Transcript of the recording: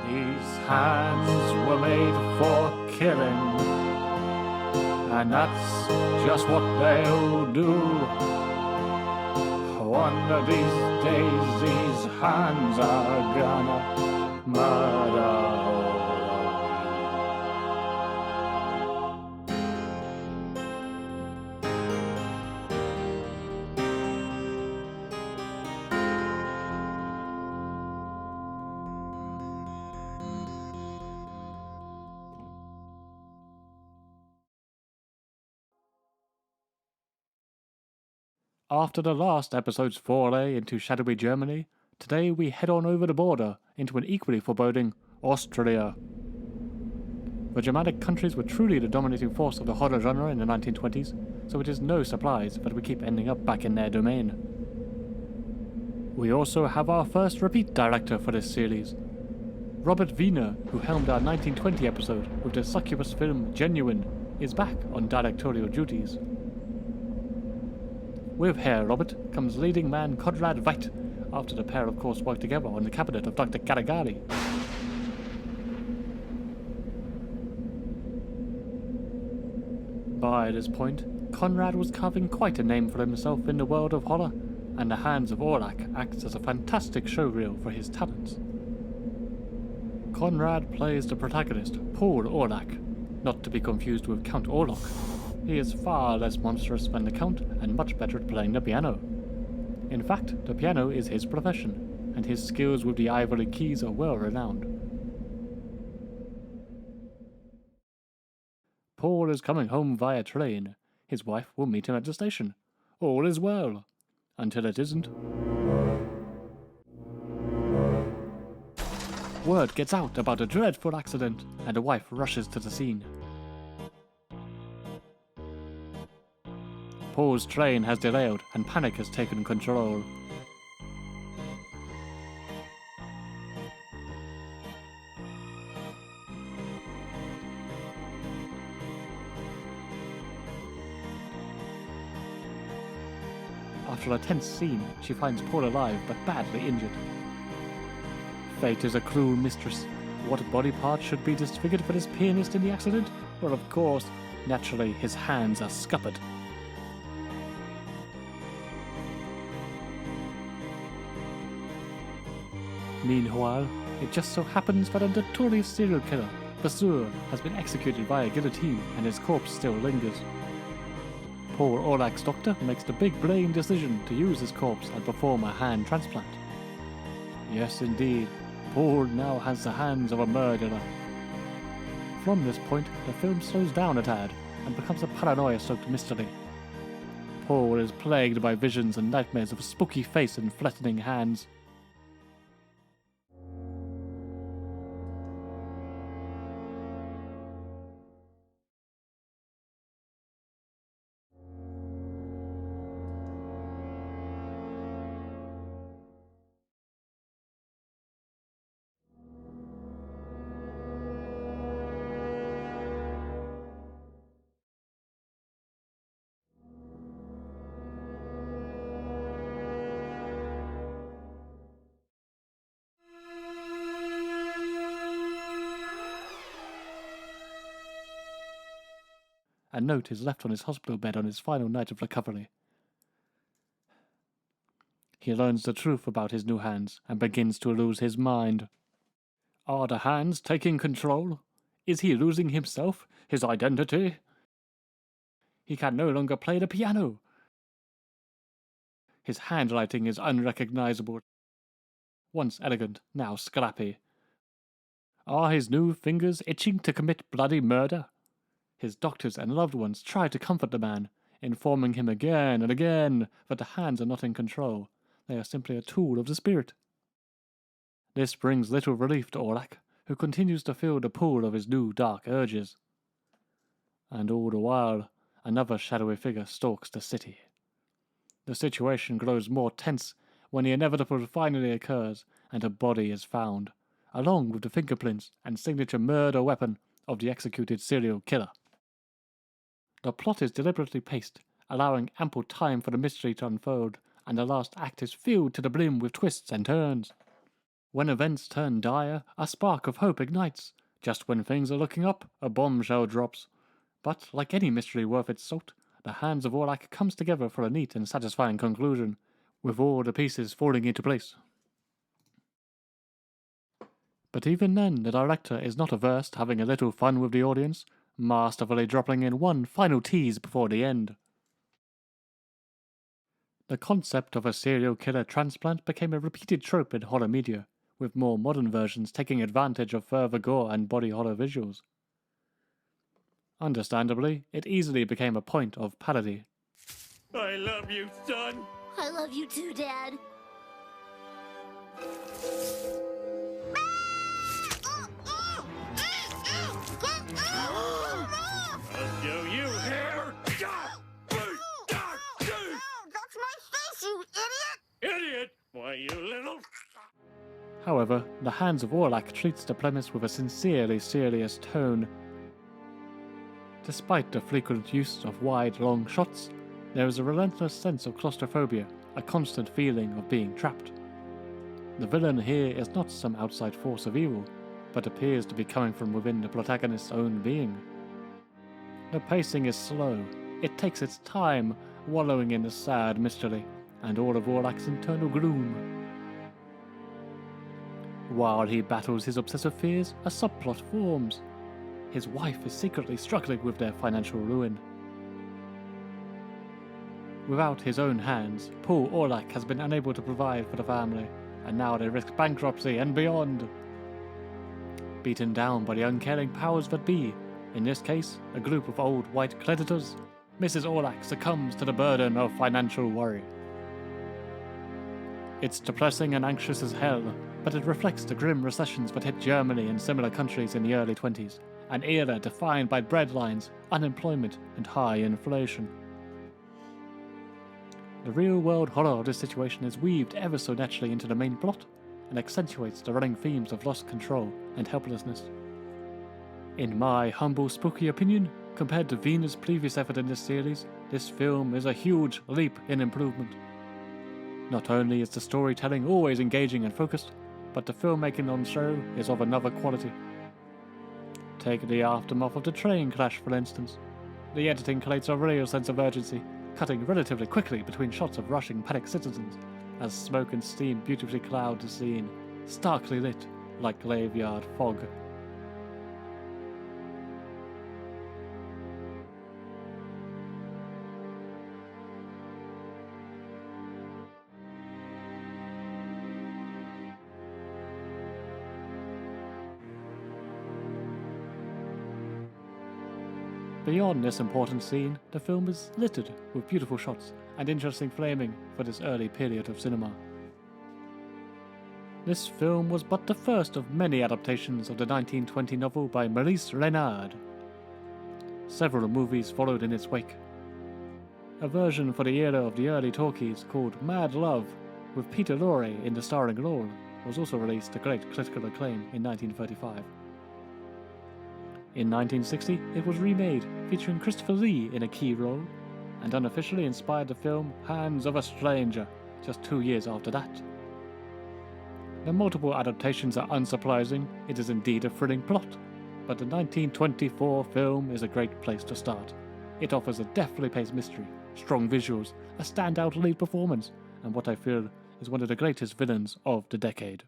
These hands were made for killing, and that's just what they'll do. One of these days, these hands are gonna murder all of After the last episode's foray into shadowy Germany, today we head on over the border into an equally foreboding Austria. The Germanic countries were truly the dominating force of the horror genre in the 1920s, so it is no surprise that we keep ending up back in their domain. We also have our first repeat director for this series. Robert Wiener, who helmed our 1920 episode with the succubus film Genuine, is back on directorial duties. With Herr Robert comes leading man Conrad Veidt, after the pair of course worked together on the cabinet of Dr. Caligari. By this point, Conrad was carving quite a name for himself in the world of horror, and the hands of Orlac acts as a fantastic showreel for his talents. Conrad plays the protagonist, Paul Orlac, not to be confused with Count Orlok. He is far less monstrous than the Count and much better at playing the piano. In fact, the piano is his profession, and his skills with the ivory keys are well renowned. Paul is coming home via train. His wife will meet him at the station. All is well. Until it isn't. Word gets out about a dreadful accident, and the wife rushes to the scene. Paul's train has derailed and panic has taken control. After a tense scene, she finds Paul alive but badly injured. Fate is a cruel mistress. What body part should be disfigured for this pianist in the accident? Well, of course, naturally his hands are scuppered. Meanwhile, it just so happens that a notorious serial killer, Basur, has been executed by a guillotine and his corpse still lingers. Paul Orlac's doctor makes the big brain decision to use his corpse and perform a hand transplant. Yes, indeed, Paul now has the hands of a murderer. From this point, the film slows down a tad and becomes a paranoia-soaked mystery. Paul is plagued by visions and nightmares of a spooky face and flattening hands. A note is left on his hospital bed on his final night of recovery. He learns the truth about his new hands and begins to lose his mind. Are the hands taking control? Is he losing himself, his identity? He can no longer play the piano. His handwriting is unrecognizable. Once elegant, now scrappy. Are his new fingers itching to commit bloody murder? His doctors and loved ones try to comfort the man, informing him again and again that the hands are not in control. They are simply a tool of the spirit. This brings little relief to Orlac, who continues to feel the pull of his new dark urges. And all the while, another shadowy figure stalks the city. The situation grows more tense when the inevitable finally occurs and a body is found, along with the fingerprints and signature murder weapon of the executed serial killer. The plot is deliberately paced, allowing ample time for the mystery to unfold, and the last act is filled to the brim with twists and turns. When events turn dire, a spark of hope ignites. Just when things are looking up, a bombshell drops. But, like any mystery worth its salt, the hands of Orlac comes together for a neat and satisfying conclusion, with all the pieces falling into place. But even then, the director is not averse to having a little fun with the audience, masterfully dropping in one final tease before the end. The concept of a serial killer transplant became a repeated trope in horror media, with more modern versions taking advantage of further gore and body horror visuals. Understandably, it easily became a point of parody. I love you, son! I love you too, Dad. I'll show you here! That's my face, you idiot! Idiot! Why, you little... However, the Hands of Orlac treats the premise with a sincerely serious tone. Despite the frequent use of wide, long shots, there is a relentless sense of claustrophobia, a constant feeling of being trapped. The villain here is not some outside force of evil, but appears to be coming from within the protagonist's own being. The pacing is slow, it takes its time, wallowing in the sad mystery, and all of Orlac's internal gloom. While he battles his obsessive fears, a subplot forms. His wife is secretly struggling with their financial ruin. Without his own hands, Paul Orlac has been unable to provide for the family, and now they risk bankruptcy and beyond. Beaten down by the uncaring powers that be, in this case, a group of old white creditors, Mrs. Orlac succumbs to the burden of financial worry. It's depressing and anxious as hell, but it reflects the grim recessions that hit Germany and similar countries in the early 20s, an era defined by breadlines, unemployment, and high inflation. The real-world horror of this situation is weaved ever so naturally into the main plot, and accentuates the running themes of lost control and helplessness. In my humble spooky opinion, compared to Vena's previous effort in this series, this film is a huge leap in improvement. Not only is the storytelling always engaging and focused, but the filmmaking on show is of another quality. Take the aftermath of the train crash, for instance. The editing creates a real sense of urgency, cutting relatively quickly between shots of rushing panicked citizens, as smoke and steam beautifully cloud the scene, starkly lit like graveyard fog. Beyond this important scene, the film is littered with beautiful shots and interesting framing for this early period of cinema. This film was but the first of many adaptations of the 1920 novel by Maurice Renard. Several movies followed in its wake. A version for the era of the early talkies called Mad Love, with Peter Lorre in the starring role, was also released to great critical acclaim in 1935. In 1960, it was remade, featuring Christopher Lee in a key role, and unofficially inspired the film Hands of a Stranger, just 2 years after that. The multiple adaptations are unsurprising, it is indeed a thrilling plot, but the 1924 film is a great place to start. It offers a deftly paced mystery, strong visuals, a standout lead performance, and what I feel is one of the greatest villains of the decade.